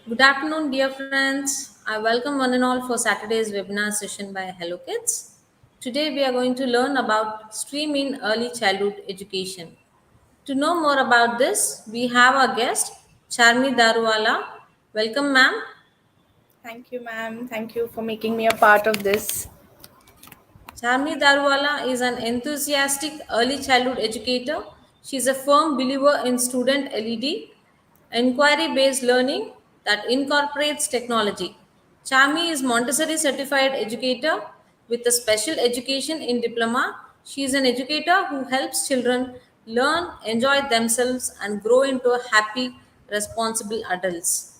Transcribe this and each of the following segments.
Good afternoon, dear friends. I welcome one and all for Saturday's webinar session by Hello Kids. Today we are going to learn about STREAM in early childhood education. To know more about this, we have our guest, Charmy Daruwala. Welcome, ma'am. Thank you, ma'am. Thank you for making me a part of this. Charmy Daruwala is an enthusiastic early childhood educator. She is a firm believer in student LED, inquiry based learning that incorporates technology. Charmy is Montessori certified educator with a special education in diploma. She is an educator who helps children learn, enjoy themselves, and grow into happy, responsible adults.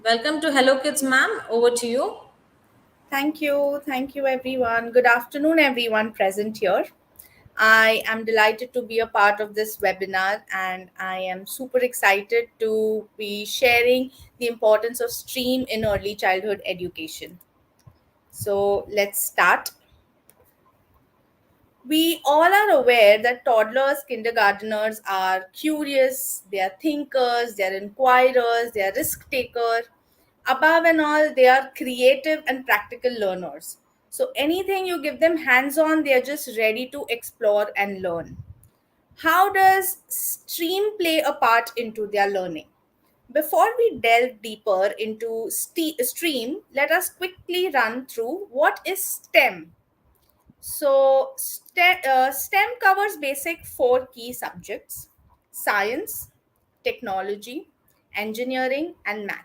Welcome to Hello Kids, ma'am. Over to you. Thank you. Thank you, everyone. Good afternoon, everyone present here. I am delighted to be a part of this webinar and I am super excited to be sharing the importance of STREAM in early childhood education. So let's start. We all are aware that toddlers, kindergarteners are curious, they are thinkers, they are inquirers, they are risk takers. Above and all, they are creative and practical learners. So anything you give them hands on, they are just ready to explore and learn. How does stream play a part into their learning? Before we delve deeper into stream, let us quickly run through what is STEM. So, STEM covers basic four key subjects: science, technology, engineering, and math.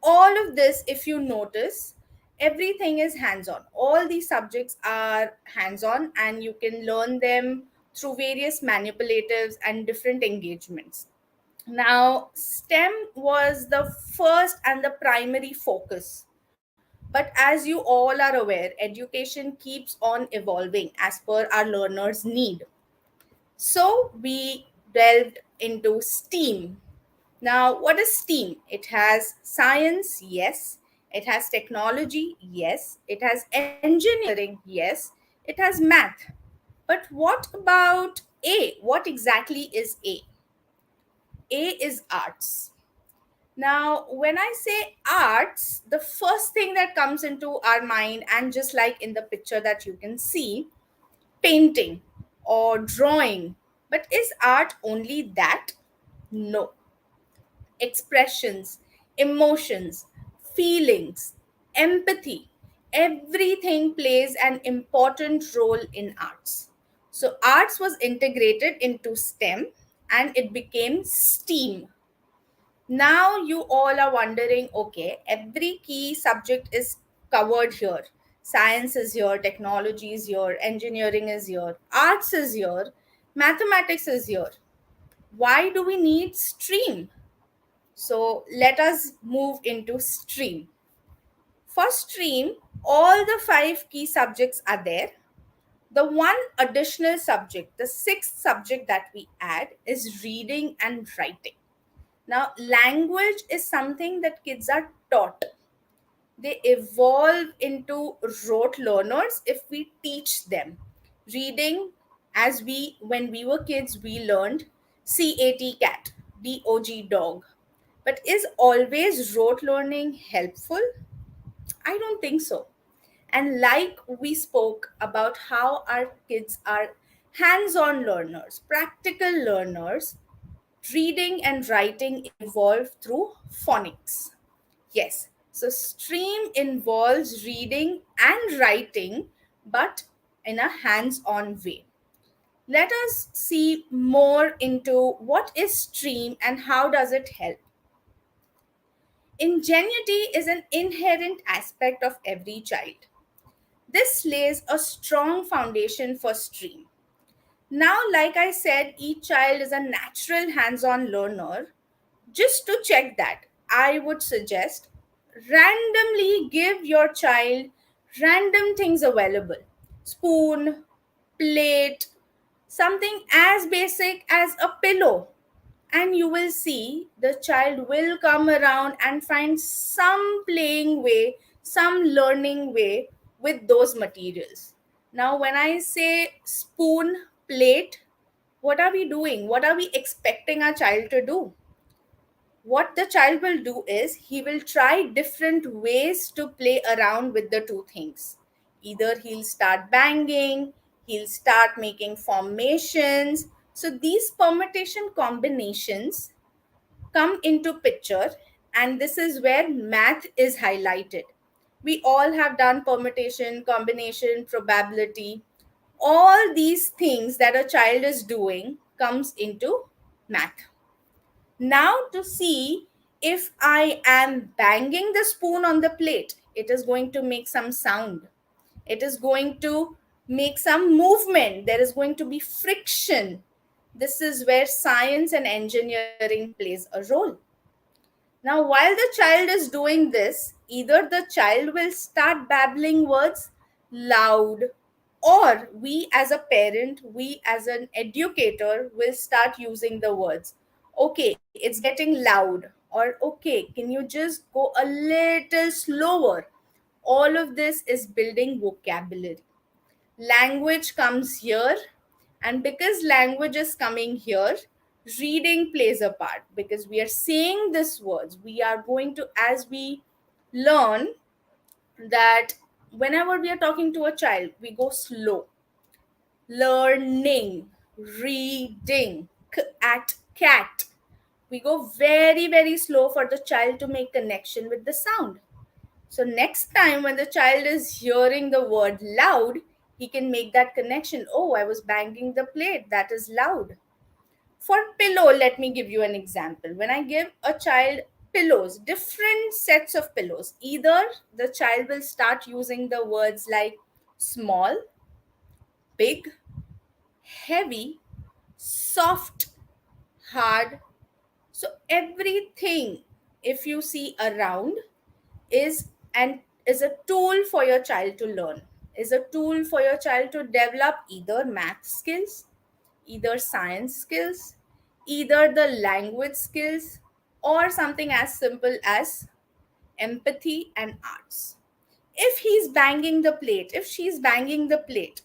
All of this, if you notice, everything is hands on. All these subjects are hands on, and you can learn them through various manipulatives and different engagements. Now, STEM was the first and the primary focus, but as you all are aware, education keeps on evolving as per our learners' need. So we delved into STEAM. Now, what is STEAM? It has science, yes. It has technology, yes. It has engineering, yes. It has math. But what about A? What exactly is A? A is arts. Now, when I say arts, the first thing that comes into our mind, and just like in the picture that you can see, painting or drawing. But is art only that? No. Expressions, emotions, feelings, empathy, everything plays an important role in arts. So, arts was integrated into STEM and it became STEAM. Now you all are wondering, okay, every key subject is covered here. Science is here, technology is here, engineering is here, arts is here, mathematics is here. Why do we need stream? So let us move into stream. For stream, all the five key subjects are there. The one additional subject, the sixth subject that we add, is reading and writing. Now, language is something that kids are taught. They evolve into rote learners if we teach them. Reading, as when we were kids, we learned cat, dog. But is always rote learning helpful? I don't think so. And like we spoke about how our kids are hands on learners, practical learners, reading and writing evolve through phonics. Yes, so stream involves reading and writing, but in a hands on way. Let us see more into what is stream and how does it help. Ingenuity is an inherent aspect of every child. This lays a strong foundation for stream. Now, like I said, each child is a natural hands on learner. Just to check that, I would suggest randomly give your child random things available: spoon, plate, something as basic as a pillow. And you will see the child will come around and find some playing way, some learning way with those materials. Now, when I say spoon, plate, what are we doing? What are we expecting our child to do? what the child will do is he will try different ways to play around with the two things. Either he'll start banging, he'll start making formations. So these permutation combinations come into picture, and this is where math is highlighted. We all have done permutation, combination, probability. All these things that a child is doing comes into math. Now, to see if I am banging the spoon on the plate, it is going to make some sound. It is going to make some movement. There is going to be friction. This is where science and engineering plays a role. Now, while the child is doing this, either the child will start babbling words loud, or we as a parent, we as an educator will start using the words. Okay, it's getting loud, or okay, can you just go a little slower? All of this is building vocabulary. Language comes here, and because language is coming here, reading plays a part, because we are saying these words. We are going to, as we learn, that whenever we are talking to a child, we go slow. Learning, reading, at cat, we go very very slow for the child to make connection with the sound. So next time when the child is hearing the word loud, he can make that connection. Oh, I was banging the plate. That is loud. For pillow, let me give you an example. When I give a child pillows, different sets of pillows, either the child will start using the words like small, big, heavy, soft, hard. So everything, if you see around, is and is a tool for your child to learn, is a tool for your child to develop either math skills, either science skills, either the language skills, or something as simple as empathy and arts. If he's banging the plate, if she's banging the plate,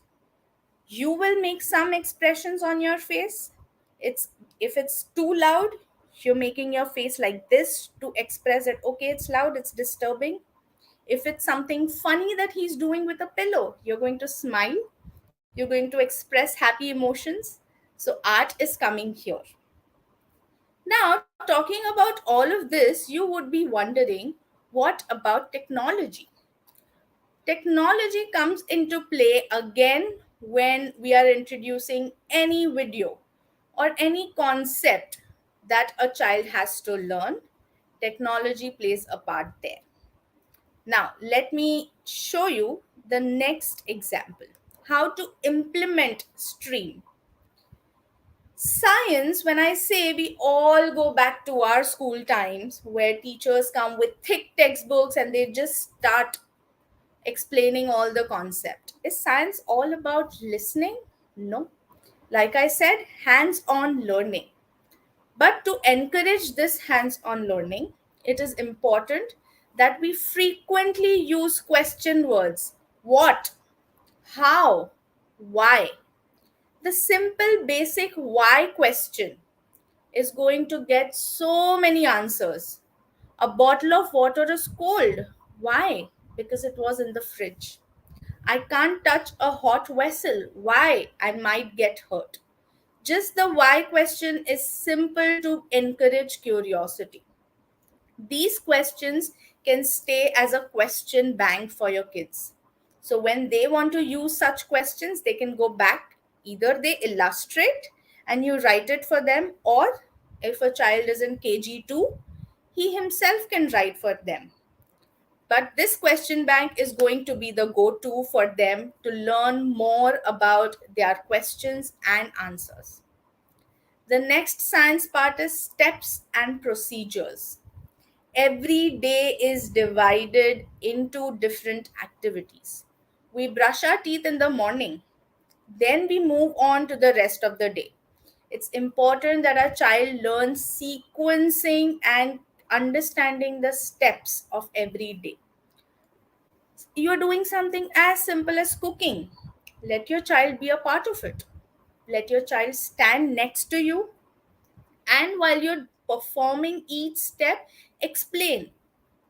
you will make some expressions on your face. It's, if it's too loud, you're making your face like this to express it. Okay, it's loud, it's disturbing. If it's something funny that he's doing with a pillow, you're going to smile, you're going to express happy emotions. So art is coming here. Now, talking about all of this, you would be wondering, what about technology? Technology comes into play again when we are introducing any video or any concept that a child has to learn. Technology plays a part there. Now, let me show you the next example. How to implement stream. Science, when I say, we all go back to our school times where teachers come with thick textbooks and they just start explaining all the concept. Is science all about listening? No. Like I said, hands on learning. But to encourage this hands on learning, it is important that we frequently use question words. What? How? Why? The simple basic why question is going to get so many answers. A bottle of water is cold. Why? Because it was in the fridge. I can't touch a hot vessel. Why? I might get hurt. Just the why question is simple to encourage curiosity. These questions can stay as a question bank for your kids. So when they want to use such questions, they can go back. Either they illustrate and you write it for them, or if a child is in KG2, he himself can write for them. But this question bank is going to be the go to for them to learn more about their questions and answers. The next science part is steps and procedures. Every day is divided into different activities. We brush our teeth in the morning, then we move on to the rest of the day. It's important that our child learns sequencing and understanding the steps of every day. You're doing something as simple as cooking. Let your child be a part of it. Let your child stand next to you, and while you're performing each step, explain.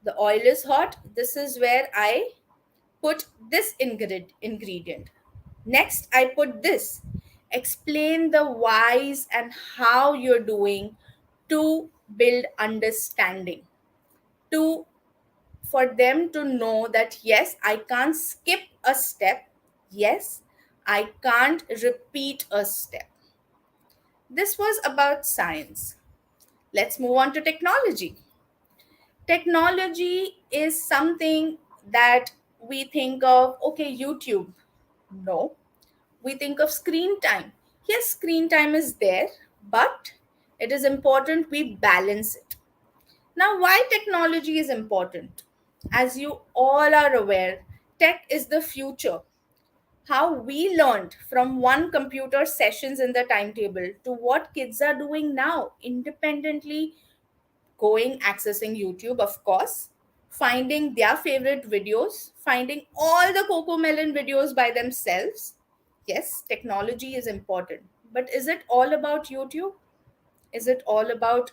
The oil is hot. This is where I put this ingredient. Next, I put this. Explain the whys and how you're doing to build understanding, to for them to know that yes, I can't skip a step. Yes, I can't repeat a step. This was about science. Let's move on to technology. Technology is something that we think of, okay, YouTube. No, we think of screen time. Yes, screen time is there, but it is important we balance it. Now, why technology is important? As you all are aware, tech is the future. How we learned from one computer sessions in the timetable to what kids are doing now, independently going accessing YouTube, of course, finding their favorite videos, finding all the Coco Melon videos by themselves. Yes, technology is important. But is it all about YouTube? Is it all about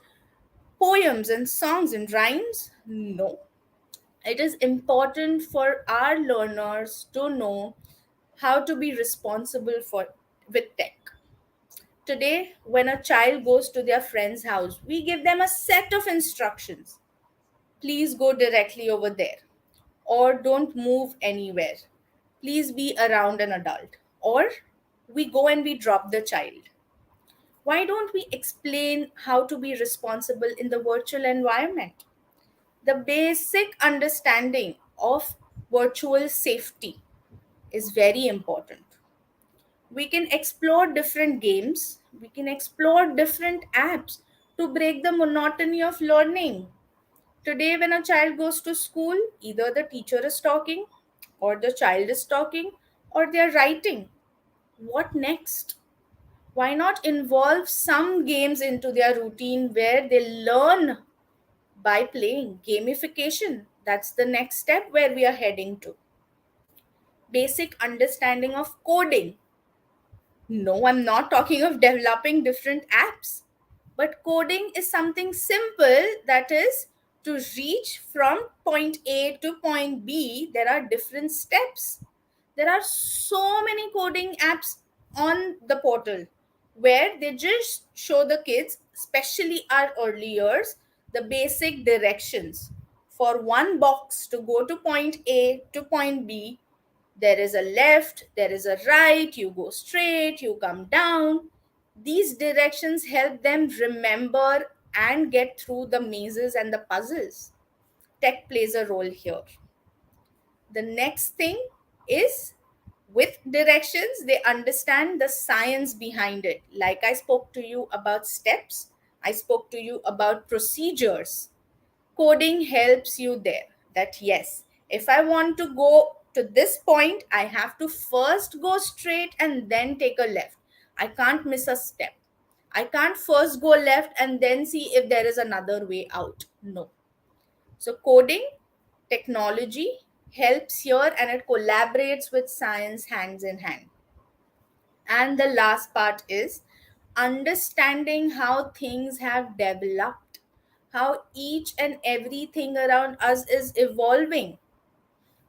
poems and songs and rhymes? No. It is important for our learners to know how to be responsible for with tech. Today, when a child goes to their friend's house, we give them a set of instructions. Please go directly over there, or don't move anywhere. Please be around an adult, or we go and we drop the child. Why don't we explain how to be responsible in the virtual environment? The basic understanding of virtual safety is very important. We can explore different games, we can explore different apps to break the monotony of learning. Today, when a child goes to school, either the teacher is talking, or the child is talking, or they're writing. What next? Why not involve some games into their routine where they learn by playing? Gamification. That's the next step where we are heading to. Basic understanding of coding. No, I'm not talking of developing different apps. But coding is something simple, that is, to reach from point A to point B, there are different steps. There are so many coding apps on the portal where they just show the kids, especially our early years, the basic directions. For one box to go to point A to point B, there is a left, there is a right, you go straight, you come down. These directions help them remember and get through the mazes and the puzzles. Tech plays a role here. The next thing is, with directions, they understand the science behind it. Like I spoke to you about steps, I spoke to you about procedures. Coding helps you there, that yes, if I want to go to this point, I have to first go straight and then take a left. I can't miss a step. I can't first go left and then see if there is another way out. No. So coding technology helps here, and it collaborates with science hands in hand. And the last part is understanding how things have developed, how each and everything around us is evolving.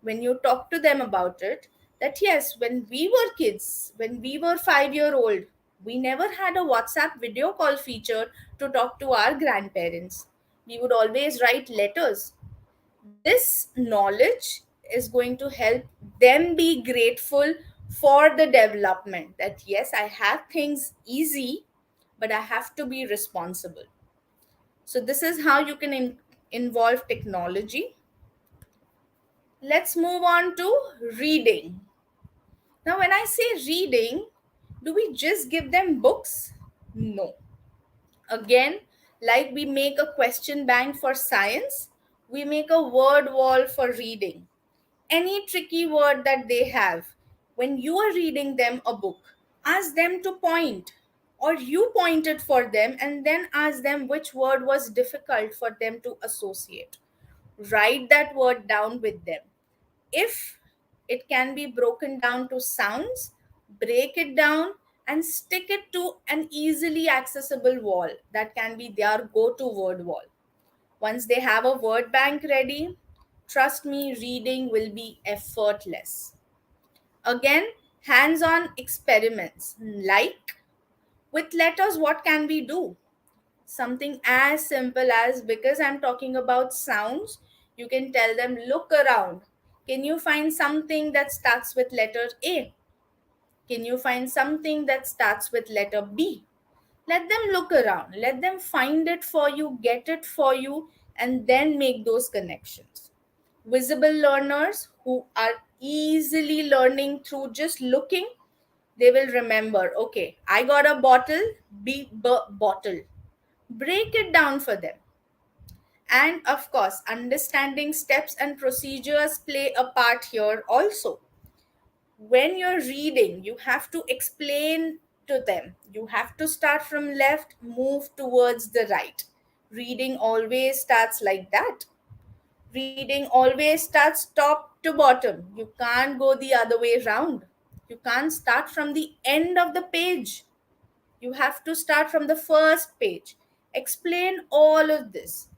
When you talk to them about it, that yes, when we were kids, when we were 5 year old, we never had a WhatsApp video call feature to talk to our grandparents. We would always write letters. This knowledge is going to help them be grateful for the development, that yes, I have things easy, but I have to be responsible. So this is how you can involve technology. Let's move on to reading. Now, when I say reading, do we just give them books? No. Again, like we make a question bank for science, we make a word wall for reading. Any tricky word that they have, when you are reading them a book, ask them to point, or you point it for them and then ask them which word was difficult for them to associate. Write that word down with them. If it can be broken down to sounds, break it down and stick it to an easily accessible wall that can be their go to word wall. Once they have a word bank ready, trust me, reading will be effortless. Again, hands on experiments like with letters, what can we do? Something as simple as, because I'm talking about sounds, you can tell them, look around. Can you find something that starts with letter A? Can you find something that starts with letter B? Let them look around, let them find it for you, get it for you, and then make those connections. Visible learners who are easily learning through just looking, they will remember, okay, I got a bottle, bottle. Break it down for them. And of course, understanding steps and procedures play a part here also. When you're reading, you have to explain to them. You have to start from left, move towards the right. Reading always starts like that. Reading always starts top to bottom. You can't go the other way around. You can't start from the end of the page. You have to start from the first page. Explain all of this.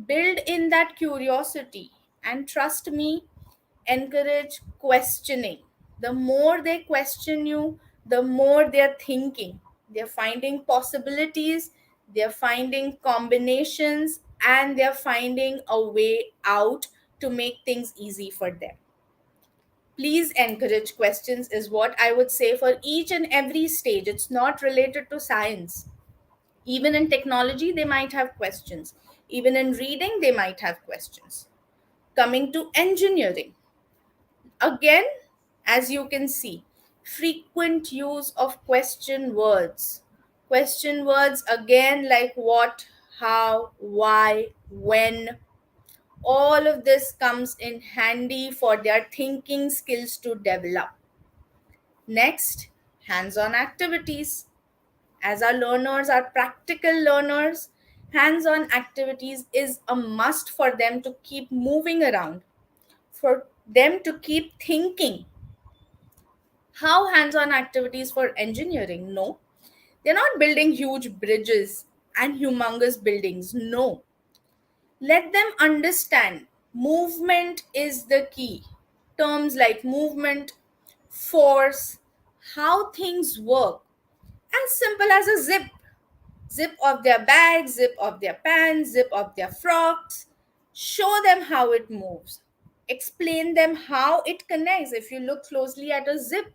Build in that curiosity. And trust me, encourage questioning. The more they question you, the more they're thinking. They're finding possibilities, they're finding combinations, and they're finding a way out to make things easy for them. Please encourage questions, is what I would say for each and every stage. It's not related to science. Even in technology, they might have questions. Even in reading, they might have questions. Coming to engineering, again, as you can see, frequent use of question words. Question words again, like what, how, why, when. All of this comes in handy for their thinking skills to develop. Next, hands on activities. As our learners are practical learners, hands on activities is a must for them to keep moving around, for them to keep thinking. How hands on activities for engineering? No, they're not building huge bridges and humongous buildings. No, let them understand movement is the key. Terms like movement, force, how things work. As simple as a zip. Zip of their bags, zip of their pants, zip of their frocks. Show them how it moves. Explain them how it connects. If you look closely at a zip,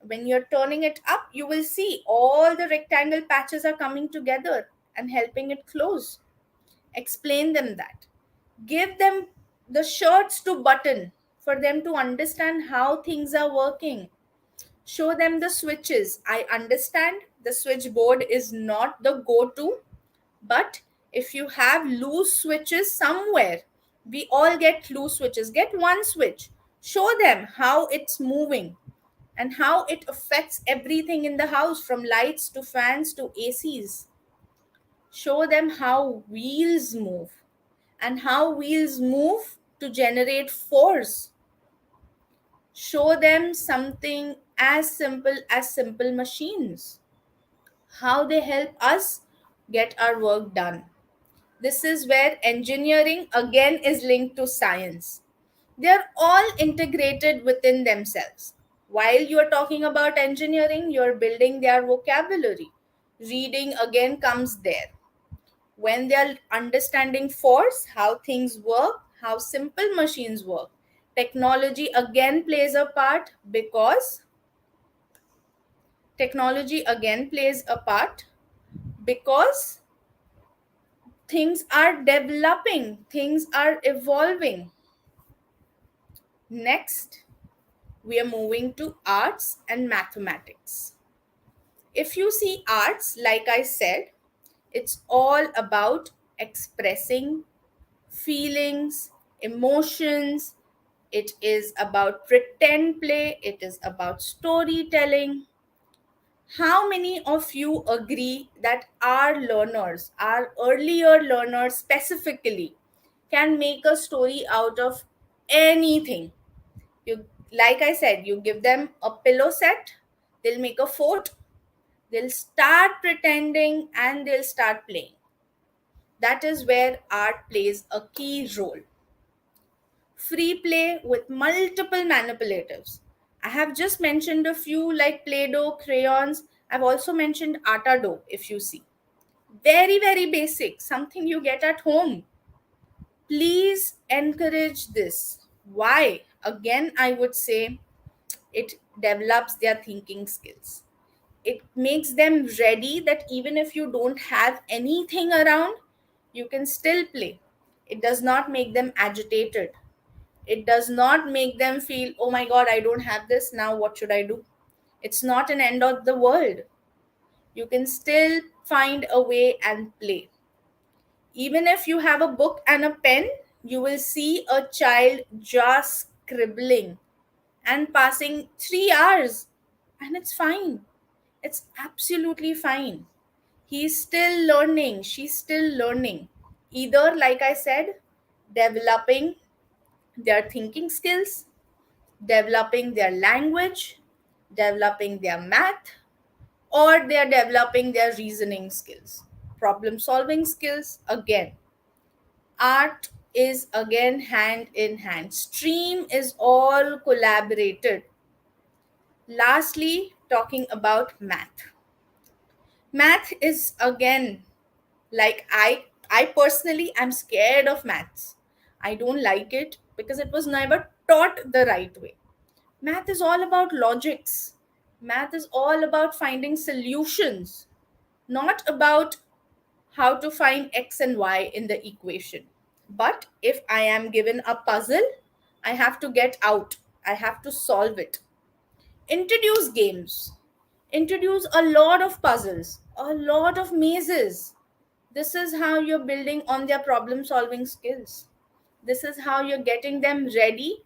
when you're turning it up, you will see all the rectangle patches are coming together and helping it close. Explain them that. Give them the shirts to button for them to understand how things are working. Show them the switches. I understand the switchboard is not the go to, but if you have loose switches somewhere, we all get loose switches. Get one switch. Show them how it's moving and how it affects everything in the house, from lights to fans to ACs. Show them how wheels move and how wheels move to generate force. Show them something as simple machines, how they help us get our work done. This is where engineering again is linked to science. They're all integrated within themselves. While you're talking about engineering, you're building their vocabulary. Reading again comes there. When they're understanding force, how things work, how simple machines work, technology again plays a part, because things are developing, things are evolving. Next, we are moving to arts and mathematics. If you see arts, like I said, it's all about expressing feelings, emotions. It is about pretend play, it is about storytelling. How many of you agree that our learners, our earlier learners specifically, can make a story out of anything? You, like I said, you give them a pillow set, they'll make a fort. They'll start pretending and they'll start playing. That is where art plays a key role. Free play with multiple manipulatives. I have just mentioned a few like Play Doh, crayons. I've also mentioned Ata Dough, if you see. Very, very basic, something you get at home. Please encourage this. Why? Again, I would say it develops their thinking skills. It makes them ready that even if you don't have anything around, you can still play. It does not make them agitated. It does not make them feel, oh my god, I don't have this, now what should I do? It's not an end of the world. You can still find a way and play. Even if you have a book and a pen, you will see a child just scribbling and passing 3 hours, and it's fine. It's absolutely fine. He's still learning, she's still learning. Either, like I said, developing their thinking skills, developing their language, developing their math, or they are developing their reasoning skills, problem solving skills. Again, art is again hand in hand. Stream is all collaborated. Lastly, talking about math. Math is again like I personally am scared of maths. I don't like it because it was never taught the right way. Math is all about logics. Math is all about finding solutions, not about how to find x and y in the equation. But if I am given a puzzle, I have to get out, I have to solve it. Introduce games, introduce a lot of puzzles, a lot of mazes. This is how you're building on their problem solving skills. This is how you're getting them ready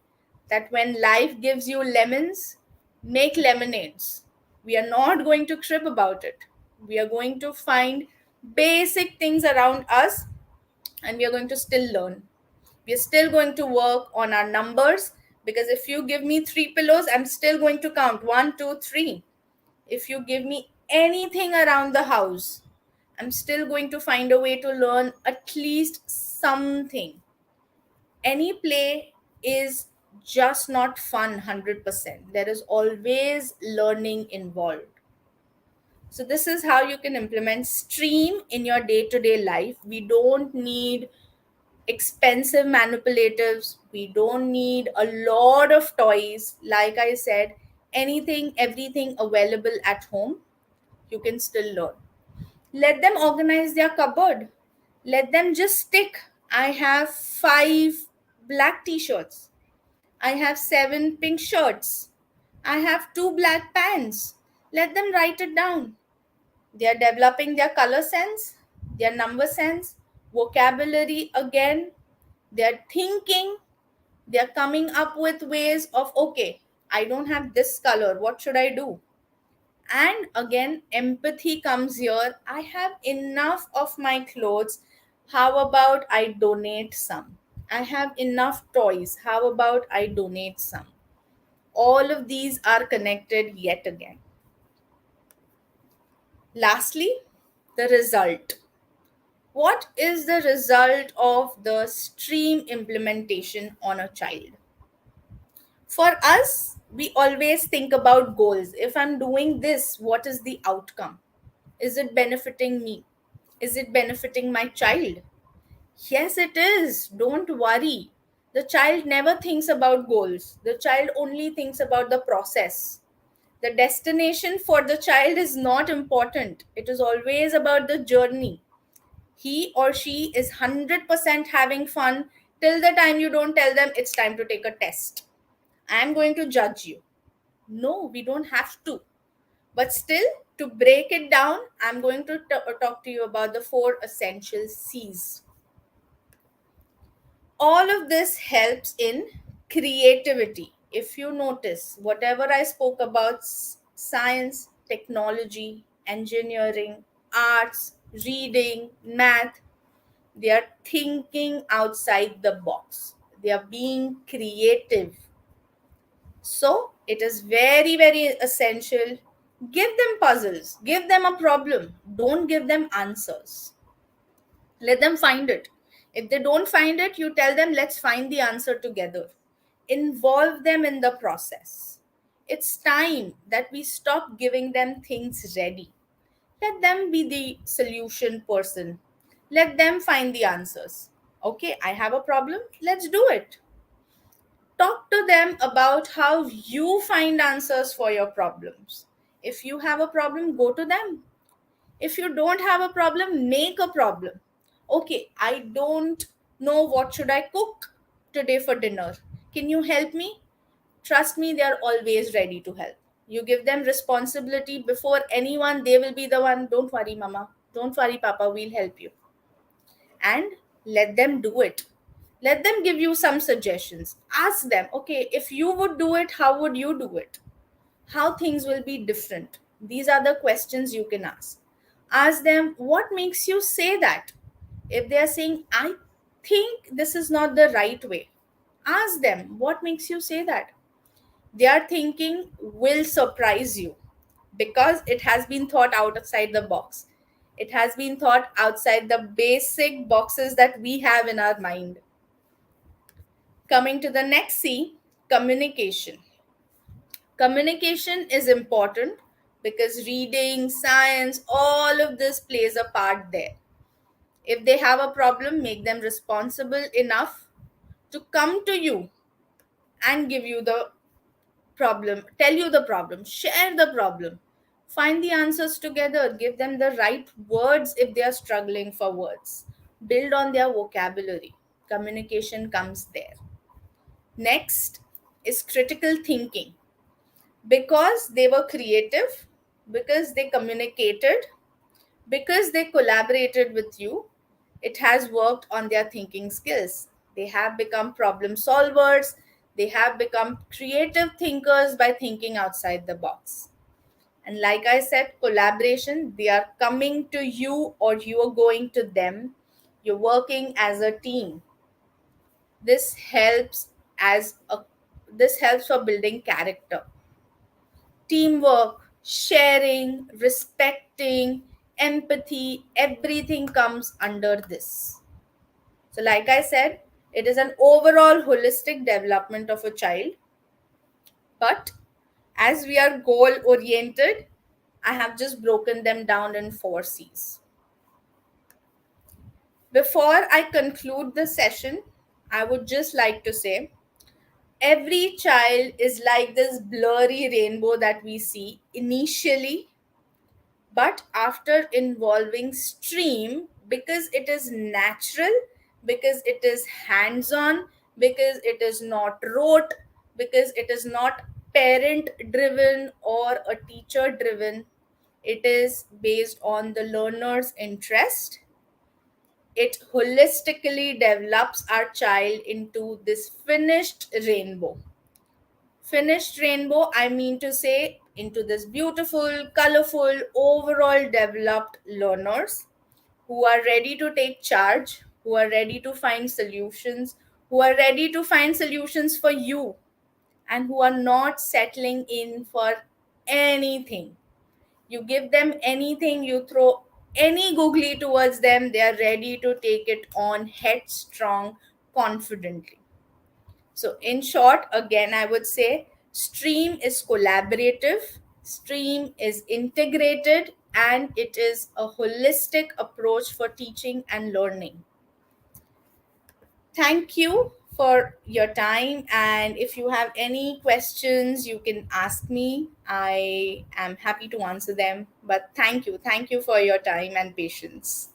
that when life gives you lemons, make lemonades. We are not going to crib about it. We are going to find basic things around us and we are going to still learn. We are still going to work on our numbers because if you give me 3 pillows, I'm still going to count 1, 2, 3. If you give me anything around the house, I'm still going to find a way to learn at least something. Any play is just not fun 100%. There is always learning involved. So, this is how you can implement stream in your day to day life. We don't need expensive manipulatives, we don't need a lot of toys. Like I said, anything, everything available at home, you can still learn. Let them organize their cupboard. Let them just stick. I have 5 black t shirts. I have 7 pink shirts. I have 2 black pants. Let them write it down. They are developing their color sense, their number sense, vocabulary again. They are thinking. They are coming up with ways of, okay, I don't have this color. What should I do? And again, empathy comes here. I have enough of my clothes. How about I donate some? I have enough toys. How about I donate some? All of these are connected yet again. Lastly, the result. What is the result of the stream implementation on a child? For us, we always think about goals. If I'm doing this, what is the outcome? Is it benefiting me? Is it benefiting my child? Yes, it is. Don't worry. The child never thinks about goals. The child only thinks about the process. The destination for the child is not important. It is always about the journey. He or she is 100% having fun till the time you don't tell them it's time to take a test. I'm going to judge you. No, we don't have to. But still, to break it down, I'm going to talk to you about the 4 essential C's. All of this helps in creativity. If you notice, whatever I spoke about science, technology, engineering, arts, reading, math, they are thinking outside the box. They are being creative. So, it is very, very essential Give them puzzles, give them a problem, don't give them answers. Let them find it. If they don't find it, you tell them, let's find the answer together. Involve them in the process. It's time that we stop giving them things ready. Let them be the solution person. Let them find the answers. Okay, I have a problem. Let's do it. Talk to them about how you find answers for your problems. If you have a problem, go to them. If you don't have a problem, make a problem. Okay, I don't know what should I cook today for dinner. Can you help me? Trust me, they are always ready to help. You give them responsibility before anyone, they will be the one. Don't worry, mama. Don't worry, papa, we'll help you. And let them do it. Let them give you some suggestions. Ask them, okay, if you would do it, how would you do it? How things will be different? These are the questions you can ask. Ask them, what makes you say that? If they are saying, I think this is not the right way, ask them, what makes you say that? Their thinking will surprise you because it has been thought outside the box. It has been thought outside the basic boxes that we have in our mind. Coming to the next C, communication. Communication is important because reading, science, all of this plays a part there. If they have a problem, make them responsible enough to come to you and give you the problem, tell you the problem, share the problem, find the answers together, give them the right words if they are struggling for words, build on their vocabulary. Communication comes there. Next is critical thinking. Because they were creative, because they communicated, because they collaborated with you, it has worked on their thinking skills. They have become problem solvers, they have become creative thinkers by thinking outside the box. And like I said, collaboration, they are coming to you or you are going to them. You're working as a team. This helps as a this helps for building character. Teamwork, sharing, respecting, empathy, everything comes under this. So, like I said, it is an overall holistic development of a child. But as we are goal oriented, I have just broken them down in 4 C's. Before I conclude the session, I would just like to say every child is like this blurry rainbow that we see initially, but after involving stream, because it is natural, because it is hands on, because it is not rote, because it is not parent driven or a teacher driven, it is based on the learner's interest. It holistically develops our child into this finished rainbow. Finished rainbow, I mean to say, into this beautiful, colorful, overall developed learners who are ready to take charge, who are ready to find solutions, who are ready to find solutions for you, and who are not settling in for anything. You give them anything, you throw any googly towards them, they are ready to take it on headstrong, confidently. So, in short, again, I would say stream is collaborative, stream is integrated, and it is a holistic approach for teaching and learning. Thank you for your time. And if you have any questions, you can ask me. I am happy to answer them. But thank you. Thank you for your time and patience.